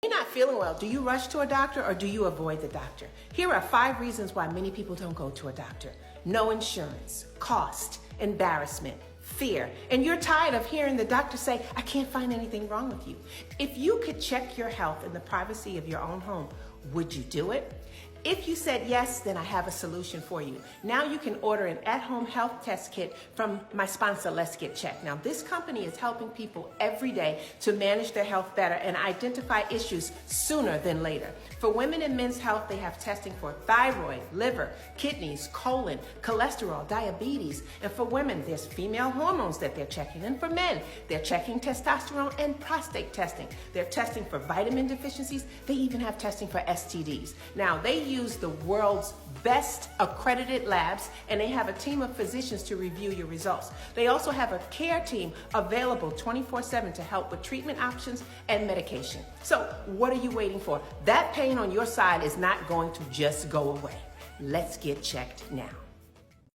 When you're not feeling well, do you rush to a doctor or do you avoid the doctor? Here are 5 reasons why many people don't go to a doctor. No insurance, cost, embarrassment, fear, and you're tired of hearing the doctor say, I can't find anything wrong with you. If you could check your health in the privacy of your own home, would you do it? If you said yes, then I have a solution for you. Now you can order an at-home health test kit from my sponsor, Letsgetchecked. Now this company is helping people every day to manage their health better and identify issues sooner than later. For women and men's health, they have testing for thyroid, liver, kidneys, colon, cholesterol, diabetes. And for women, there's female hormones that they're checking. And for men, they're checking testosterone and prostate testing. They're testing for vitamin deficiencies. They even have testing for STDs. Now, they use the world's best accredited labs, and they have a team of physicians to review your results. They also have a care team available 24/7 to help with treatment options and medication. So what are you waiting for? That pain on your side is not going to just go away. Let's get checked now.